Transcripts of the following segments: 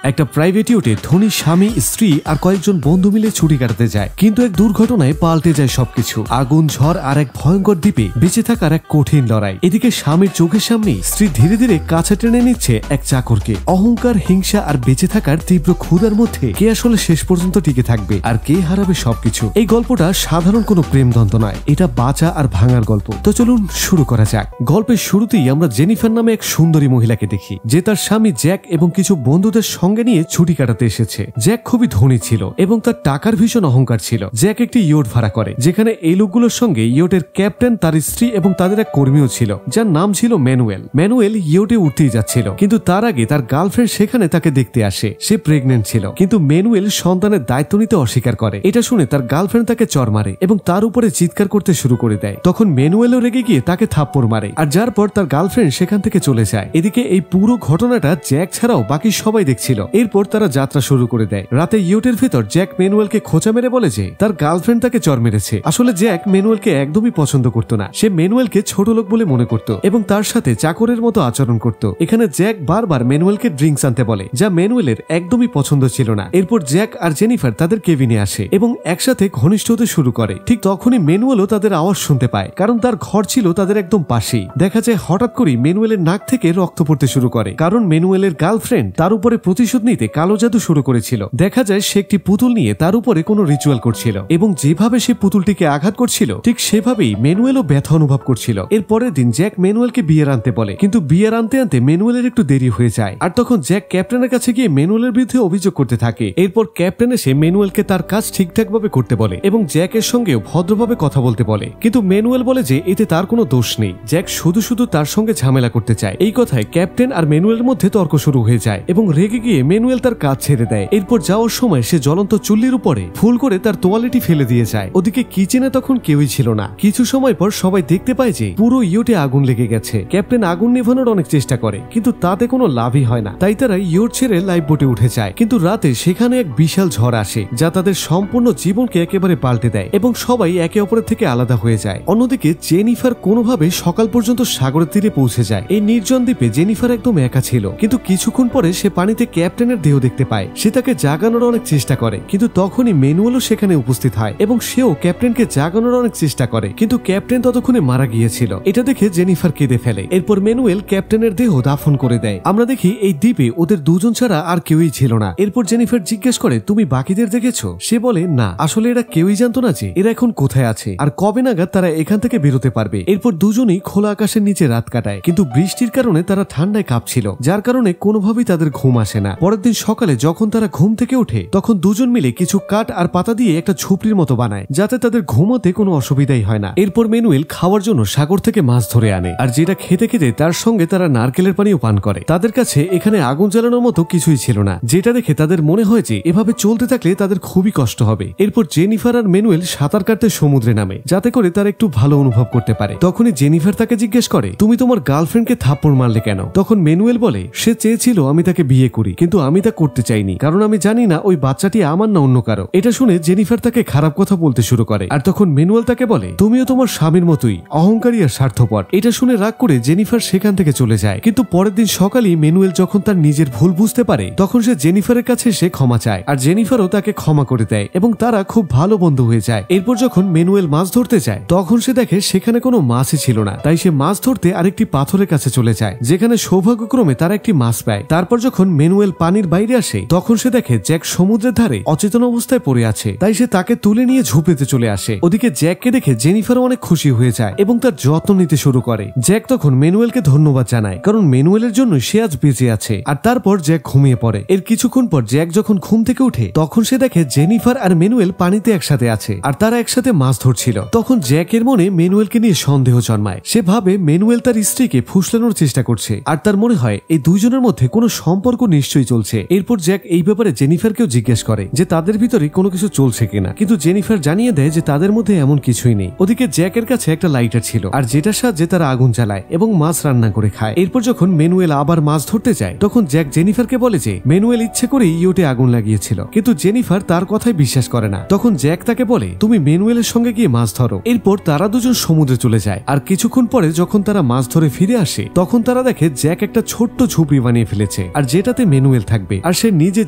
একটা প্রাইভেট ইয়টে ধনী স্বামী স্ত্রী আর কয়েকজন বন্ধু মিলে ছুটি কাটাতে যায়, কিন্তু এক দুর্ঘটনায় পাল্টে যায় সবকিছু। আগুন, ঝড় আর এক ভয়ঙ্কর দ্বীপে বেঁচে থাকার এক কঠিন লড়াই। এদিকে স্বামীর চোখের সামনে স্ত্রী ধীরে ধীরে কাছে টেনে নিচ্ছে এক চাকরকে। অহংকার, হিংসা আর বেঁচে থাকার তীব্র ক্ষুধার মধ্যে কে আসলে শেষ পর্যন্ত টিকে থাকবে আর কে হারাবে সবকিছু। এই গল্পটা সাধারণ কোনো প্রেমদ্বন্দ্ব নয়, এটা বাঁচা আর ভাঙার গল্প। তো চলুন শুরু করা যাক। গল্পের শুরুতেই আমরা জেনিফার নামে এক সুন্দরী মহিলাকে দেখি, যে তার স্বামী জ্যাক এবং কিছু বন্ধুদের সঙ্গে নিয়ে ছুটি কাটাতে এসেছে। জ্যাক খুবই ধনী ছিল এবং তার টাকার ভীষণ অহংকার ছিল। জ্যাক একটি ইয়ট ভাড়া করে, যেখানে এই লোকগুলোর সঙ্গে ইয়টের ক্যাপ্টেন, তার স্ত্রী এবং তাদের এক কর্মীও ছিল, যার নাম ছিল ম্যানুয়েল। ম্যানুয়েল ইয়টে উঠতেই যাচ্ছিল, কিন্তু তার আগে তার গার্লফ্রেন্ড সেখানে তাকে দেখতে আসে। সে প্রেগনেন্ট ছিল, কিন্তু ম্যানুয়েল সন্তানের দায়িত্ব নিতে অস্বীকার করে। এটা শুনে তার গার্লফ্রেন্ড তাকে চর মারে এবং তার উপরে চিৎকার করতে শুরু করে দেয়। তখন ম্যানুয়েলও রেগে গিয়ে তাকে থাপ্পড় মারে, আর যার পর তার গার্লফ্রেন্ড সেখান থেকে চলে যায়। এদিকে এই পুরো ঘটনাটা জ্যাক ছাড়াও বাকি সবাই দেখছিল। এরপর তারা যাত্রা শুরু করে দেয়। রাতে ইয়টের ভেতর জ্যাক ম্যানুয়েলকে খোঁচা মেরে বলে যে তার গার্লফ্রেন্ড তাকে চর মেরেছে। আসলে জ্যাক ম্যানুয়েলকে একদমই পছন্দ করতো না। সে ম্যানুয়েলকে ছোট লোক বলে মনে করত এবং তার সাথে চাকরের মতো আচরণ করত। এখানে জ্যাক বারবার ম্যানুয়েলকে ড্রিঙ্কস আনতে বলে, যা ম্যানুয়েলের একদমই পছন্দ ছিল না। এরপর জ্যাক আর জেনিফার তাদের কেবিনে আসে এবং একসাথে ঘনিষ্ঠ হতে শুরু করে। ঠিক তখনই ম্যানুয়েলও তাদের আওয়াজ শুনতে পায়, কারণ তার ঘর ছিল তাদের একদম পাশেই। দেখা যায় হঠাৎ করেই ম্যানুয়েলের নাক থেকে রক্ত পড়তে শুরু করে, কারণ ম্যানুয়েলের গার্লফ্রেন্ড তার উপরে প্রতিশোধ নিতে কালো জাদু শুরু করেছিল। দেখা যায় সে একটি পুতুল নিয়ে তার উপরে কোনো রিচুয়াল করছিল এবং যেভাবে সে পুতুলটিকে আঘাত করছিল ঠিক সেভাবেই ম্যানুয়েলও ব্যথা অনুভব করছিল। এর পরের দিন জ্যাক ম্যানুয়েলকে বিয়ার আনতে বলে, কিন্তু বিয়ার আনতে আনতে ম্যানুয়েলের একটু দেরি হয়ে যায়। আর তখন জ্যাক ক্যাপ্টেনের কাছে গিয়ে ম্যানুয়েলের বিরুদ্ধে অভিযোগ করতে থাকে। এরপর ক্যাপ্টেন এসে ম্যানুয়েলকে তার কাজ ঠিকঠাক ভাবে করতে বলে এবং জ্যাকের সঙ্গেও ভদ্রভাবে কথা বলতে বলে, কিন্তু ম্যানুয়েল বলে যে এতে তার কোনো দোষ নেই। জ্যাক শুধু শুধু তার সঙ্গে ঝামেলা করতে চায়। এই কথায় ক্যাপ্টেন আর ম্যানুয়েলের মধ্যে তর্ক শুরু হয়ে যায় এবং রেগে গিয়ে ম্যানুয়েল তার কাজ ছেড়ে দেয়। এরপর যাওয়ার সময় সে জ্বলন্ত চুল্লির উপরে ভুল করে তার তোয়ালেটি ফেলে দিয়ে যায়। ওদিকে কিচেনে তখন কেউই ছিল না। কিছু সময় পর সবাই দেখতে পায় যে পুরো ইয়টে আগুন লেগে গেছে। ক্যাপ্টেন আগুন নেভানোর অনেক চেষ্টা করে, কিন্তু তাতে কোনো লাভই হয় না। তাই তারা ইয়ট ছেড়ে লাইফ বোটে উঠে যায়। কিন্তু রাতে সেখানে এক বিশাল ঝড় আসে, যা তাদের সম্পূর্ণ জীবনকে একেবারে পাল্টে দেয় এবং সবাই একে অপরের থেকে আলাদা হয়ে যায়। অন্যদিকে জেনিফার কোনোভাবে সকাল পর্যন্ত সাগরের তীরে পৌঁছে যায়। এই নির্জন দ্বীপে জেনিফার একদম একা ছিল, কিন্তু কিছুক্ষণ পরে সে পানিতে ক্যাপ্টেনের দেহ দেখতে পায়। সে তাকে জাগানোর অনেক চেষ্টা করে, কিন্তু তখনই ম্যানুয়েলও সেখানে উপস্থিত হয় এবং সেও ক্যাপ্টেনকে জাগানোর অনেক চেষ্টা করে, কিন্তু ক্যাপ্টেন ততক্ষণে মারা গিয়েছিল। এটা দেখে জেনিফার কেঁদে ফেলে। এরপর ম্যানুয়েল ক্যাপ্টেনের দেহ দাফন করে দেয়। আমরা দেখি এই দ্বীপে ওদের দুজন ছাড়া আর কেউই ছিল না। এরপর জেনিফার জিজ্ঞেস করে, তুমি বাকিদের দেখেছো? সে বলে, না, আসলে এরা কেউই জানতো না যে এরা এখন কোথায় আছে আর কবে নাগাদ তারা এখান থেকে বেরোতে পারবে। এরপর দুজনই খোলা আকাশের নিচে রাত কাটায়, কিন্তু বৃষ্টির কারণে তারা ঠান্ডায় কাঁপছিল, যার কারণে কোনোভাবেই তাদের ঘুম আসে না। পরের দিন সকালে যখন তারা ঘুম থেকে ওঠে, তখন দুজন মিলে কিছু কাঠ আর পাতা দিয়ে একটা ঝুপড়ির মতো বানায়, যাতে তাদের ঘুমোতে কোনো অসুবিধাই হয় না। এরপর ম্যানুয়েল খাওয়ার জন্য সাগর থেকে মাছ ধরে আনে, আর যেটা খেতে খেতে তার সঙ্গে তারা নারকেলের পানিও পান করে। তাদের কাছে এখানে আগুন জ্বালানোর মতো কিছুই ছিল না, যেটা দেখে তাদের মনে হয় যে এভাবে চলতে থাকলে তাদের খুবই কষ্ট হবে। এরপর জেনিফার আর ম্যানুয়েল সাঁতার কাটতে সমুদ্রে নামে, যাতে করে তারা একটু ভালো অনুভব করতে পারে। তখনই জেনিফার তাকে জিজ্ঞেস করে, তুমি তোমার গার্লফ্রেন্ডকে থাপ্পড় মারলে কেন? তখন ম্যানুয়েল বলে, সে চেয়েছিল আমি তাকে বিয়ে করি, কিন্তু আমি তা করতে চাইনি, কারণ আমি জানি না ওই বাচ্চাটি আমার না অন্য কারো। এটা শুনে জেনিফার তাকে খারাপ কথা বলতে শুরু করে, আর তখন ম্যানুয়েল তাকে বলে, তুমিও তোমার স্বামীর মতোই অহংকারী আর স্বার্থপর। এটা শুনে রাগ করে জেনিফার সেখান থেকে চলে যায়। কিন্তু পরের দিন সকালেই ম্যানুয়েল যখন তার নিজের ভুল বুঝতে পারে, তখন সে জেনিফারের কাছে সে ক্ষমা চায়, আর জেনিফারও তাকে ক্ষমা করে দেয় এবং তারা খুব ভালো বন্ধু হয়ে যায়। এরপর যখন ম্যানুয়েল মাছ ধরতে যায়, তখন সে দেখে সেখানে কোনো মাছই ছিল না। তাই সে মাছ ধরতে আরেকটি পাথরের কাছে চলে যায়, যেখানে সৌভাগ্যক্রমে তারা একটি মাছ পায়। তারপর যখন ম্যানুয়েল পানির বাইরে আসে, তখন সে দেখে জ্যাক সমুদ্রের ধারে অচেতন অবস্থায় পড়ে আছে। তাই সে তাকে তুলে নিয়ে ঝুপড়িতে চলে আসে। ওদিকে জ্যাককে দেখে জেনিফারও অনেক খুশি হয়ে যায় এবং তার যত্ন নিতে শুরু করে। জ্যাক তখন ম্যানুয়েলকে ধন্যবাদ জানায়, কারণ ম্যানুয়েলের জন্য সে আজ বেঁচে আছে। আর তারপর জ্যাক ঘুমিয়ে পড়ে। এর কিছুক্ষণ পর জ্যাক যখন ঘুম থেকে উঠে, তখন সে দেখে জেনিফার আর ম্যানুয়েল পানিতে একসাথে আছে আর তারা একসাথে মাছ ধরছিল। তখন জ্যাকের মনে ম্যানুয়েলকে নিয়ে সন্দেহ জন্মায়। সে ভাবে ম্যানুয়েল তার স্ত্রীকে ফুসলানোর চেষ্টা করছে, আর তার মনে হয় এই দুইজনের মধ্যে কোনো সম্পর্ক নিশ্চয়ই চলছে। এরপর জ্যাক এই ব্যাপারে জেনিফারকেও জিজ্ঞেস করে যে তাদের ভিতরে কোনো কিছু চলছে কিনা, কিন্তু জেনিফার জানিয়ে দেয় যে তাদের মধ্যে এমন কিছুই নেই। ওদিকে জ্যাকের কাছে একটা লাইটার ছিল, আর যেটার সাহায্যে তারা আগুন জ্বালায় এবং মাছ রান্না করে খায়। এরপর যখন ম্যানুয়েল আবার মাছ ধরতে যায়, তখন জ্যাক জেনিফারকে বলে যে ম্যানুয়েল ইচ্ছে করে ইয়টে আগুন লাগিয়েছিল, কিন্তু জেনিফার তার কথায় বিশ্বাস করে না। তখন জ্যাক তাকে বলে, তুমি ম্যানুয়েলের সঙ্গে গিয়ে মাছ ধরো। এরপর তারা দুজন সমুদ্রে চলে যায়, আর কিছুক্ষণ পরে যখন তারা মাছ ধরে ফিরে আসে, তখন তারা দেখে জ্যাক একটা ছোট্ট ঝুপড়ি বানিয়ে ফেলেছে, আর যেটাতে ম্যানুয়েল ম্যানুয়েল থাকবে আর সে নিজে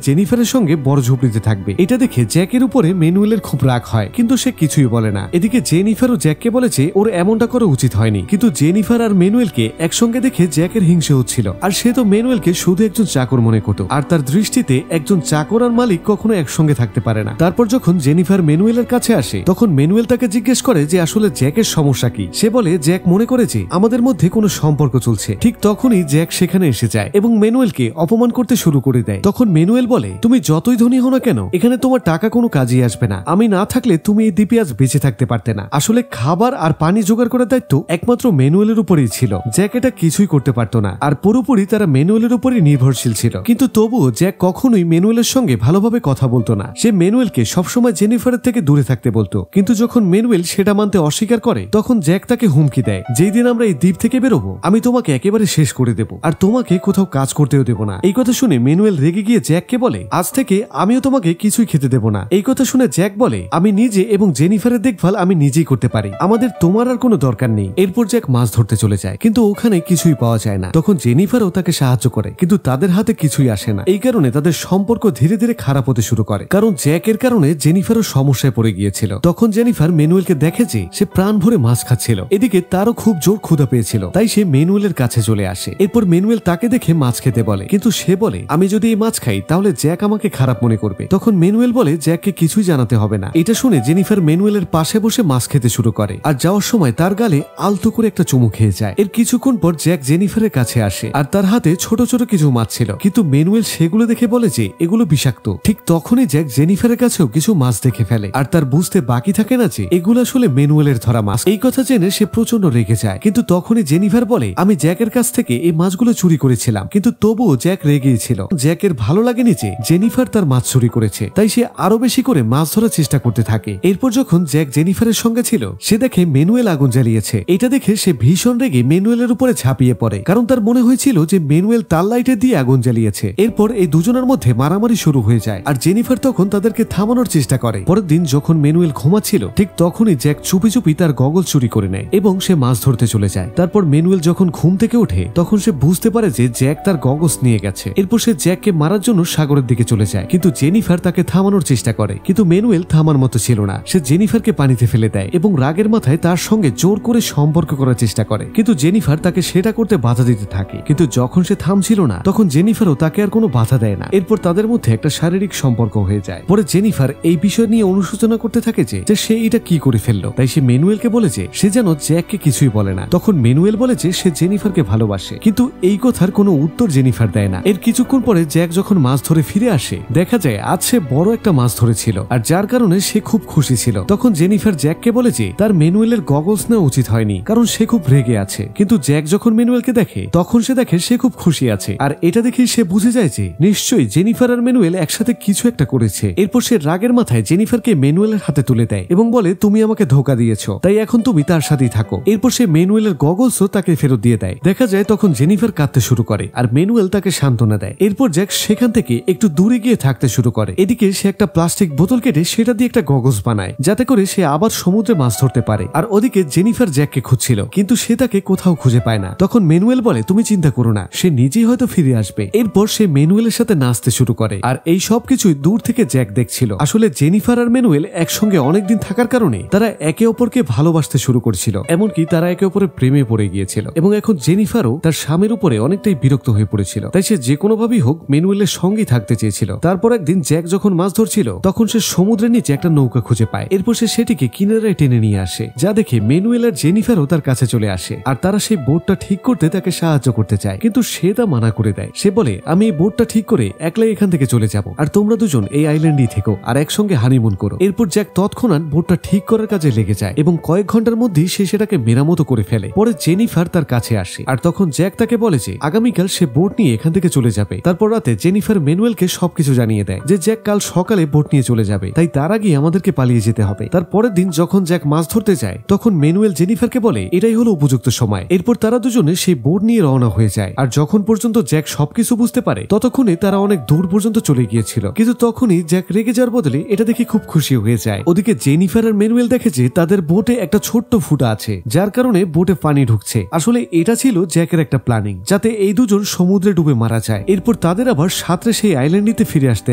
জেনিফারের সঙ্গে বড় ঝুপড়িতে থাকবে। এটা দেখে জ্যাকের উপরে ম্যানুয়েলের খুব রাগ হয়, কিন্তু সে কিছুই বলে না। এদিকে জেনিফারও জ্যাককে বলেছে ওর এমনটা করা উচিত হয়নি, কিন্তু জেনিফার আর ম্যানুয়েলকে একসঙ্গে দেখে জ্যাকের হিংসে হচ্ছিল। আর সে তো ম্যানুয়েলকে শুধু একজন চাকর মনে করত, আর তার দৃষ্টিতে একজন চাকর আর মালিক কখনো একসঙ্গে থাকতে পারে না। তারপর যখন জেনিফার ম্যানুয়েলের কাছে আসে তখন ম্যানুয়েল তাকে জিজ্ঞেস করে যে আসলে জ্যাকের সমস্যা কি। সে বলে জ্যাক মনে করে যে আমাদের মধ্যে কোনো সম্পর্ক চলছে। ঠিক তখনই জ্যাক সেখানে এসে যায় এবং ম্যানুয়েলকে অপমান করতে শুরু করে দেয়। তখন ম্যানুয়েল বলে তুমি যতই ধনী হও না কেন, এখানে তোমার টাকা কোনো কাজে আসবে না। আমি না থাকলে তুমি এই দ্বীপে আজ বেঁচে থাকতে পারতে না। আসলে খাবার আর পানি জোগাড় করার দায়িত্ব একমাত্র ম্যানুয়েলের উপরেই ছিল। জ্যাক এটা কিছুই করতে পারতো না, আর পুরোপুরি তারা ম্যানুয়েলের উপরই নির্ভরশীল ছিল। কিন্তু তবুও জ্যাক কখনোই ম্যানুয়েলের সঙ্গে ভালোভাবে কথা বলতো না। সে ম্যানুয়েলকে সবসময় জেনিফারের থেকে দূরে থাকতে বলতো, কিন্তু যখন ম্যানুয়েল সেটা মানতে অস্বীকার করে তখন জ্যাক তাকে হুমকি দেয়, যেই দিন আমরা এই দ্বীপ থেকে বেরোবো আমি তোমাকে একেবারে শেষ করে দেবো, আর তোমাকে কোথাও কাজ করতেও দেবো না। এই কথা শুনে ম্যানুয়েল রেগে গিয়ে জ্যাককে বলে আজ থেকে আমিও তোমাকে কিছুই খেতে দেবো না। এই কথা শুনে জ্যাক বলে আমি নিজে এবং জেনিফারের দেখভাল আমি নিজেই করতে পারি, আমাদের তোমার আর কোনো দরকার নেই। এরপর জ্যাক মাছ ধরতে চলে যায়, কিন্তু ওখানে কিছুই পাওয়া যায় না। তখন জেনিফারও তাকে সাহায্য করে, কিন্তু তাদের হাতে কিছুই আসে না। এই কারণে তাদের সম্পর্ক ধীরে ধীরে খারাপ হতে শুরু করে, কারণ জ্যাকের কারণে জেনিফারও সমস্যায় পড়ে গিয়েছিল। তখন জেনিফার ম্যানুয়েলকে দেখে যে সে প্রাণ ভরে মাছ খাচ্ছিল। এদিকে তারও খুব জোর ক্ষুধা পেয়েছিল, তাই সে ম্যানুয়েলের কাছে চলে আসে। এরপর ম্যানুয়েল তাকে দেখে মাছ খেতে বলে, কিন্তু সে বলে আমি যদি এই মাছ খাই তাহলে জ্যাক আমাকে খারাপ মনে করবে। তখন ম্যানুয়েল বলে জ্যাককে কিছুই জানাতে হবে না। এটা শুনে জেনিফার ম্যানুয়েলের পাশে বসে মাছ খেতে শুরু করে, আর যাওয়ার সময় তার গালে আলতো করে একটা চুমু খেয়ে যায়। এর কিছুক্ষণ পর জ্যাক জেনিফারের কাছে আসে, আর তার হাতে ছোট ছোট কিছু মাছ ছিল, কিন্তু ম্যানুয়েল সেগুলো দেখে বলে যে এগুলো বিষাক্ত। ঠিক তখনই জ্যাক জেনিফারের কাছেও কিছু মাছ দেখে ফেলে, আর তার বুঝতে বাকি থাকে না যে এগুলো আসলে ম্যানুয়েলের ধরা মাছ। এই কথা জেনে সে প্রচন্ড রেগে যায়, কিন্তু তখনই জেনিফার বলে আমি জ্যাকের কাছ থেকে এই মাছগুলো চুরি করেছিলাম। কিন্তু তবুও জ্যাক রেগেই ছিল। জ্যাকের ভালো লাগেনি যে জেনিফার তার মাছ চুরি করেছে, তাই সে আরো বেশি করে মাছ ধরার চেষ্টা করতে থাকে। এরপর যখন জ্যাক জেনিফারের সঙ্গে ছিল সে দেখে ম্যানুয়েল আগুন জ্বালিয়েছে। এটা দেখে সে ভীষণ রেগে ম্যানুয়েলের উপরে ঝাঁপিয়ে পড়ে, কারণ তার মনে হয়েছিল যে ম্যানুয়েল তার লাইটে দিয়ে আগুন জ্বালিয়েছে। এরপর এই দুজনের মধ্যে মারামারি শুরু হয়ে যায়, আর জেনিফার তখন তাদেরকে থামানোর চেষ্টা করে। পরের দিন যখন ম্যানুয়েল ঘুমাচ্ছিল ঠিক তখনই জ্যাক চুপি চুপি তার গগল চুরি করে নেয় এবং সে মাছ ধরতে চলে যায়। তারপর ম্যানুয়েল যখন ঘুম থেকে ওঠে তখন সে বুঝতে পারে যে জ্যাক তার গগলস নিয়ে গেছে। এরপর সে জ্যাককে মারার জন্য সাগরের দিকে চলে যায়, কিন্তু জেনিফার তাকে থামানোর চেষ্টা করে, কিন্তু ম্যানুয়েল থামার মতো ছিল না। সে জেনিফারকে পানিতে ফেলে দেয় এবং রাগের মাথায় তার সঙ্গে জোর করে সম্পর্ক করার চেষ্টা করে, কিন্তু জেনিফার তাকে সেটা করতে বাধা দিতে থাকে। কিন্তু যখন সে থামছিল না তখন জেনিফারও তাকে আর কোনো বাধা দেয় না। এরপর তাদের মধ্যে একটা শারীরিক সম্পর্ক হয়ে যায়। পরে জেনিফার এই বিষয় নিয়ে অনুশোচনা করতে থাকে যে সে এটা কি করে ফেললো, তাই সে ম্যানুয়েলকে বলে যে সে যেন জ্যাককে কিছুই বলে না। তখন ম্যানুয়েল বলে যে সে জেনিফারকে ভালোবাসে, কিন্তু এই কথার কোনো উত্তর জেনিফার দেয় না। এর কিছুক্ষণ পরে জ্যাক যখন মাছ ধরে ফিরে আসে দেখা যায় আজ সে বড় একটা মাছ ধরেছিল, আর যার কারণে সে খুব খুশি ছিল। তখন জেনিফার জ্যাককে বলে যে তার ম্যানুয়েলের গগলস নেওয়া উচিত হয়নি, কারণ সে খুব রেগে আছে। কিন্তু জ্যাক যখন ম্যানুয়েলকে দেখে তখন সে দেখে সে খুব খুশি আছে, আর এটা দেখে সে বুঝে যায় যে নিশ্চয়ই জেনিফার আর ম্যানুয়েল একসাথে কিছু একটা করেছে। এরপর সে রাগের মাথায় জেনিফারকে ম্যানুয়েলের হাতে তুলে দেয় এবং বলে তুমি আমাকে ধোকা দিয়েছো, তাই এখন তুমি তার সাথেই থাকো। এরপর সে ম্যানুয়েলের গগলসও তাকে ফেরত দিয়ে দেয়। দেখা যায় তখন জেনিফার কাঁদতে শুরু করে আর ম্যানুয়েল তাকে সান্ত্বনা দেয়। এরপর জ্যাক সেখান থেকে একটু দূরে গিয়ে থাকতে শুরু করে। এদিকে সে একটা প্লাস্টিক বোতল কেটে সেটা দিয়ে একটা গগলস বানায় যাতে করে সে আবার সমুদ্রে মাছ ধরতে পারে। আর ওদিকে জেনিফার জ্যাককে খুঁজছিল, কিন্তু সে তাকে কোথাও খুঁজে পায় না। তখন ম্যানুয়েল বলে তুমি চিন্তা করো না, সে নিজেই হয়তো ফিরে আসবে। এরপর সে ম্যানুয়েলের সাথে নাচতে শুরু করে, আর এই সব কিছুই দূর থেকে জ্যাক দেখছিল। আসলে জেনিফার আর ম্যানুয়েল একসঙ্গে অনেকদিন থাকার কারণে তারা একে অপরকে ভালোবাসতে শুরু করছিল, এমনকি তারা একে অপরের প্রেমে পড়ে গিয়েছিল। এবং এখন জেনিফারও তার স্বামীর উপরে অনেকটাই বিরক্ত হয়ে পড়েছিল, তাই সে যে কোনোভাবেই হোক ম্যানুয়েলের সঙ্গেই থাকতে চেয়েছিল। তারপর একদিন জ্যাক যখন মাছ ধরছিল তখন সে সমুদ্রের নিচে একটা নৌকা খুঁজে পায়। এরপর সে সেটিকে কিনারায় টেনে নিয়ে আসে, যা দেখে ম্যানুয়েল আর জেনিফারও তার কাছে চলে আসে, আর তারা সেই বোটটা ঠিক করতে তাকে সাহায্য করতে চায়, কিন্তু সে তা মানা করে দেয়। সে বলে আমি এই বোটটা ঠিক করে একলাই এখান থেকে চলে যাব, আর তোমরা দুজন এই আইল্যান্ডেই থেকো আর একসঙ্গে হানিমুন করো। এরপর জ্যাক তৎক্ষণাৎ বোটটা ঠিক করার কাজে লেগে যায় এবং কয়েক ঘন্টার মধ্যেই সে সেটাকে মেরামত করে ফেলে। পরে জেনিফার তার কাছে আসে, আর তখন জ্যাক তাকে বলে যে আগামীকাল সে বোট নিয়ে এখান থেকে চলে যাবে। তারপর রাতে জেনিফার ম্যানুয়েলকে সবকিছু জানিয়ে দেয় যে জ্যাক কাল সকালে বোট নিয়ে চলে যাবে, তাই তার আগে আমাদেরকে পালিয়ে যেতে হবে। তার পরের দিন যখন জ্যাক মাছ ধরতে যায় তখন ম্যানুয়েল জেনিফারকে বলে এটাই হলো উপযুক্ত সময়। এরপর তারা দুজনে সেই বোট নিয়ে রওনা হয়ে যায়, আর যখন পর্যন্ত জ্যাক সবকিছু বুঝতে পারে ততক্ষণে তারা অনেক দূর পর্যন্ত চলে গিয়েছিল। কিন্তু তখনই জ্যাক রেগে যাওয়ার বদলে এটা দেখে খুব খুশি হয়ে যায়। ওদিকে জেনিফার আর ম্যানুয়েল দেখে যে তাদের বোটে একটা ছোট্ট ফুটা আছে, যার কারণে বোটে পানি ঢুকছে। আসলে এটা ছিল জ্যাকের একটা প্ল্যানিং, যাতে এই দুজন সমুদ্রে ডুবে মারা যায়। এরপর এরপর তাদের আবার সাঁতরে সেই আইল্যান্ডটিতে ফিরে আসতে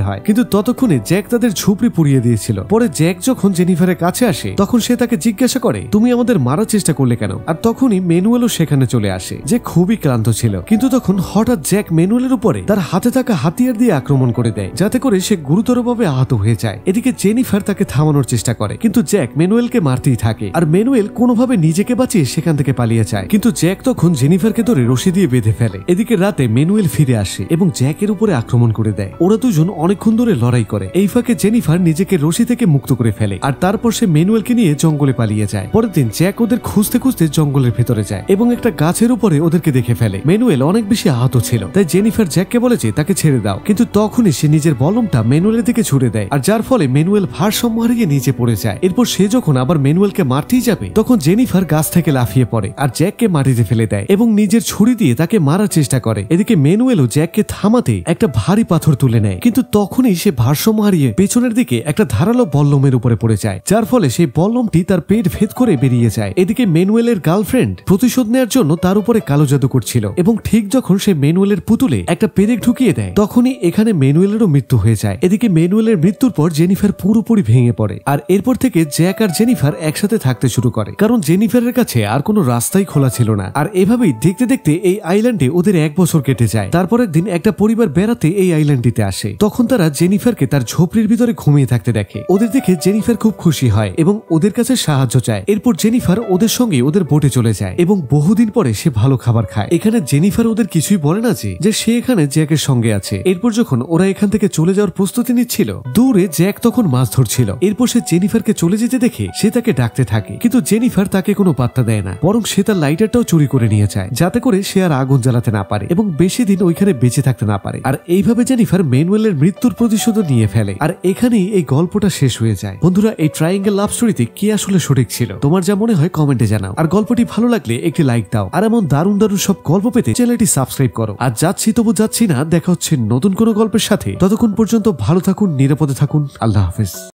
হয়, কিন্তু ততক্ষণে জ্যাক তাদের ঝুপড়ি পুড়িয়ে দিয়েছিল। পরে জ্যাক যখন জেনিফারের কাছে আসে তখন সে তাকে জিজ্ঞাসা করে, তুমি আমাদের মারার চেষ্টা করলে কেন? আর তখনই ম্যানুয়েলও সেখানে চলে আসে, যে খুবই ক্লান্ত ছিল। কিন্তু তখন হঠাৎ জ্যাক ম্যানুয়েলের উপরে তার হাতে থাকা হাতিয়ার দিয়ে আক্রমণ করে দেয়, যাতে করে সে গুরুতরভাবে আহত হয়ে যায়। এদিকে জেনিফার তাকে থামানোর চেষ্টা করে, কিন্তু জ্যাক ম্যানুয়েলকে মারতেই থাকে, আর ম্যানুয়েল কোনোভাবে নিজেকে বাঁচিয়ে সেখান থেকে পালিয়ে যায়। কিন্তু জ্যাক তখন জেনিফারকে ধরে রশি দিয়ে বেঁধে ফেলে। এদিকে রাতে ম্যানুয়েল ফিরে আসে এবং জ্যাকের উপরে আক্রমণ করে দেয়। ওরা দুজন অনেকক্ষণ ধরে লড়াই করে। এই ফাঁকে জেনিফার নিজেকে রশি থেকে মুক্ত করে ফেলে, আর তারপর সে ম্যানুয়েলকে নিয়ে জঙ্গলে পালিয়ে যায়। পরের দিন জ্যাক ওদের খুঁজতে খুঁজতে জঙ্গলের ভেতরে যায় এবং একটা গাছের উপরে ওদেরকে দেখে ফেলে। ম্যানুয়েল অনেক বেশি আহত ছিল, তাই জেনিফার জ্যাককে বলে যে তাকে ছেড়ে দাও, কিন্তু তখনই সে নিজের বলমটা ম্যানুয়েলের দিকে ছুড়ে দেয়, আর যার ফলে ম্যানুয়েল ভারসাম্য হারিয়ে নিচে পড়ে যায়। এরপর সে যখন আবার ম্যানুয়েলকে মারতেই যাবে তখন জেনিফার গাছ থেকে লাফিয়ে পড়ে আর জ্যাককে মাটিতে ফেলে দেয় এবং নিজের ছুরি দিয়ে তাকে মারার চেষ্টা করে। এদিকে ম্যানুয়েলও জ্যাককে থামাতে একটা ভারী পাথর তুলে নেয়, কিন্তু তখনই সে ভারসাম্য হারিয়ে পেছনের দিকে একটা ধারালো বল্লমের উপরে পড়ে যায়, যার ফলে সেই বল্লমটি তার পেট ভেদ করে বেরিয়ে যায়। এদিকে ম্যানুয়েলের গার্লফ্রেন্ড প্রতিশোধ নেওয়ার জন্য তার উপরে কালো জাদু করছিল, এবং ঠিক যখন সে ম্যানুয়েলের পুতুলে একটা পেরেক ঢুকিয়ে দেয় তখনই এখানে ম্যানুয়েলেরও মৃত্যু হয়ে যায়। এদিকে ম্যানুয়েলের মৃত্যুর পর জেনিফার পুরোপুরি ভেঙে পড়ে, আর এরপর থেকে জ্যাক আর জেনিফার একসাথে থাকতে শুরু করে, কারণ জেনিফারের কাছে আর কোনো রাস্তাই খোলা ছিল না। আর এভাবেই দেখতে দেখতে এই আইল্যান্ডে ওদের 1 বছর কেটে যায়। তারপর একদিন একটা পরিবার বেড়াতে এই আইল্যান্ডটিতে আসে, তখন তারা জেনিফারকে তার ঝোপড়ির ভিতরে ঘুমিয়ে থাকতে দেখে। ওদের দেখে জেনিফার খুব খুশি হয় এবং ওদের কাছে সাহায্য চায়। এরপর জেনিফার ওদের সঙ্গে ওদের বোটে চলে যায় এবং বহুদিন পরে সে ভালো খাবার খায়। এখানে জেনিফার ওদের কিছুই বলে না যে সে এখানে জ্যাকের সঙ্গে আছে। এরপর যখন ওরা এখান থেকে চলে যাওয়ার প্রস্তুতি নিচ্ছিল, দূরে জ্যাক তখন মাছ ধরছিল। এরপর সে জেনিফারকে চলে যেতে দেখে সে তাকে ডাকতে থাকে, কিন্তু জেনিফার তাকে কোনো পাত্তা দেয় না, বরং সে তার লাইটারটাও চুরি করে নিয়ে যায়, যাতে করে সে আর আগুন জ্বালাতে না পারে এবং বেশি দিন ওইখানে বেঁচে থাকতে না পারে। আর এইভাবে জেনিফার ম্যানুয়েলের মৃত্যুর প্রতিশোধ নিয়ে ফেলে। আর এখানেই এই গল্পটা শেষ হয়ে যায়। বন্ধুরা, এই ট্রায়াঙ্গেল লাভ স্টোরিতে কি আসলে সঠিক ছিল? তোমার যা মনে হয় কমেন্টে জানাও, আর গল্পটি ভালো লাগলে একটি লাইক দাও, আর এমন দারুণ দারুণ সব গল্প পেতে চ্যানেলটি সাবস্ক্রাইব করো। আর যাচ্ছি তবু যাচ্ছি না, দেখা হচ্ছে নতুন কোনো গল্পের সাথে। ততক্ষণ পর্যন্ত ভালো থাকুন, নিরাপদে থাকুন। আল্লাহ হাফেজ।